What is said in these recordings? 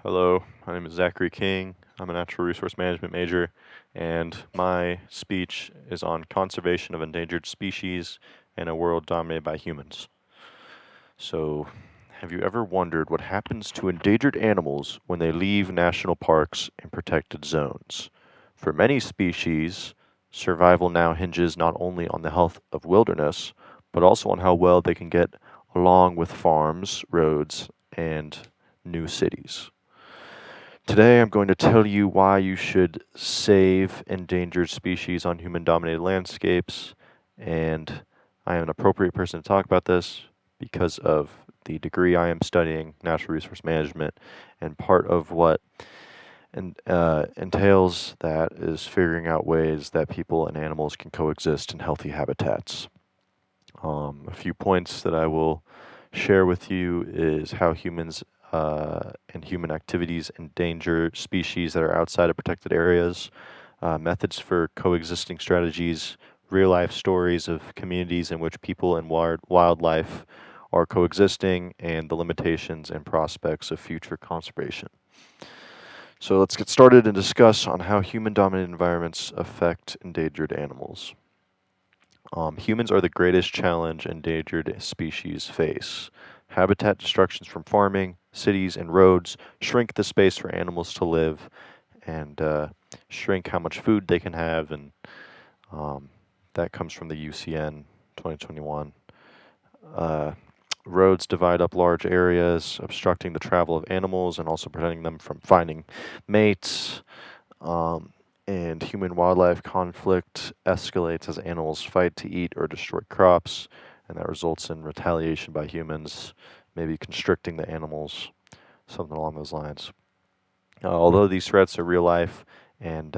Hello, my name is Zachary King. I'm a natural resource management major, and my speech is on conservation of endangered species in a world dominated by humans. So, have you ever wondered what happens to endangered animals when they leave national parks and protected zones? For many species, survival now hinges not only on the health of wilderness, but also on how well they can get along with farms, roads, and new cities. Today, I'm going to tell you why you should save endangered species on human dominated landscapes, and I am an appropriate person to talk about this because of the degree I am studying, natural resource management, and part of what entails that is figuring out ways that people and animals can coexist in healthy habitats. A few points that I will share with you is how humans and human activities endanger species that are outside of protected areas, methods for coexisting strategies, real life stories of communities in which people and wildlife are coexisting, and the limitations and prospects of future conservation. So let's get started and discuss on how human dominated environments affect endangered animals. Humans are the greatest challenge endangered species face. Habitat destructions from farming, cities, and roads shrink the space for animals to live and shrink how much food they can have, and um, that comes from the UCN 2021. Uh, Roads divide up large areas, obstructing the travel of animals and also preventing them from finding mates. Um, and human wildlife conflict escalates as animals fight to eat or destroy crops, and that results in retaliation by humans, maybe constricting the animals, something along those lines. Although these threats are real life, and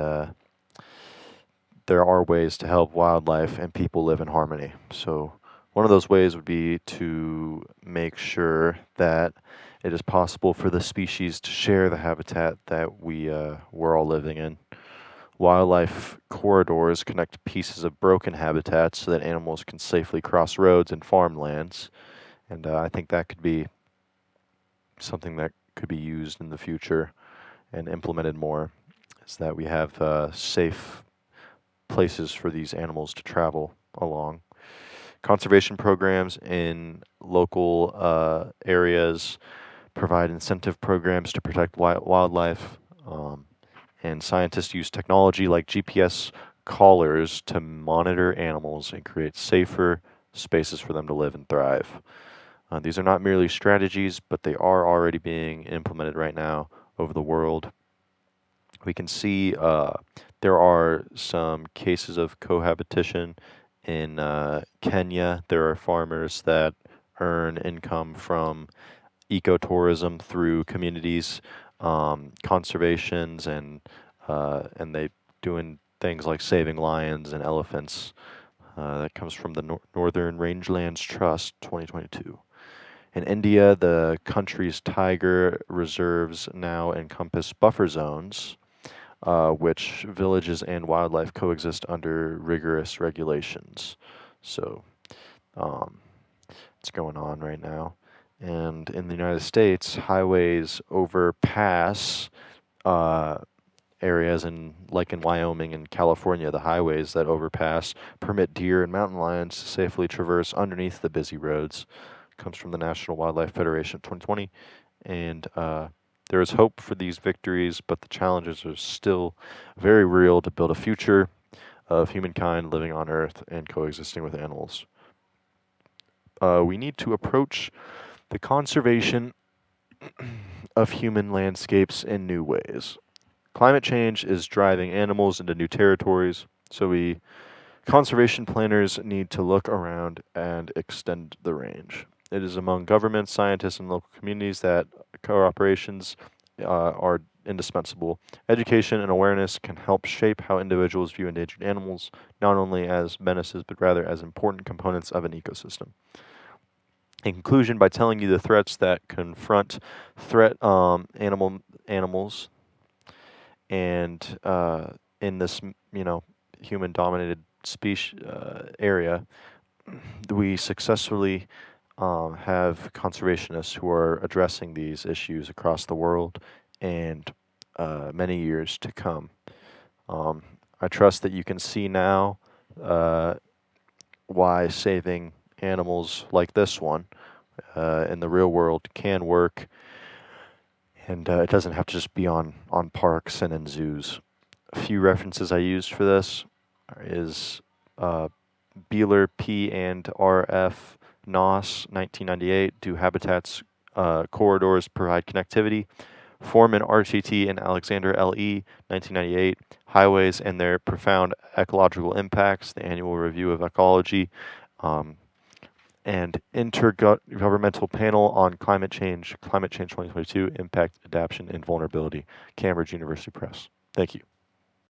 there are ways to help wildlife and people live in harmony. So, one of those ways would be to make sure that it is possible for the species to share the habitat that we're all living in. Wildlife corridors connect pieces of broken habitats so that animals can safely cross roads and farmlands. And I think that could be something that could be used in the future and implemented more, is that we have safe places for these animals to travel along. Conservation programs in local areas provide incentive programs to protect wildlife. And scientists use technology like GPS collars to monitor animals and create safer spaces for them to live and thrive. These are not merely strategies, but they are already being implemented right now over the world. We can see there are some cases of cohabitation in Kenya. There are farmers that earn income from ecotourism through communities, conservations, and they doing things like saving lions and elephants. That comes from the Northern Rangelands Trust 2022. In India, the country's tiger reserves now encompass buffer zones, which villages and wildlife coexist under rigorous regulations. So, um, it's going on right now. And in the United States, highways overpass uh, areas like in Wyoming and California. The highways that overpass permit deer and mountain lions to safely traverse underneath the busy roads. Comes from the National Wildlife Federation 2020, and there is hope for these victories, but the challenges are still very real to build a future of humankind living on Earth and coexisting with animals. We need to approach the conservation of human landscapes in new ways. Climate change is driving animals into new territories, so conservation planners need to look around and extend the range. It is among governments, scientists, and local communities that cooperations are indispensable. Education and awareness can help shape how individuals view endangered animals, not only as menaces, but rather as important components of an ecosystem. In conclusion, by telling you the threats that confront threat animals, and in this human dominated species area, we successfully have conservationists who are addressing these issues across the world, and many years to come. I trust that you can see now uh, why saving animals like this one in the real world can work, and it doesn't have to just be on parks and in zoos. A few references I used for this is uh, Beeler P and RF NOS 1998. Do habitats corridors provide connectivity? Foreman RTT and Alexander LE 1998. Highways and their profound ecological impacts. The annual review of ecology. Um, and Intergovernmental Panel on Climate Change 2022, Impact, Adaptation, and Vulnerability, Cambridge University Press. Thank you.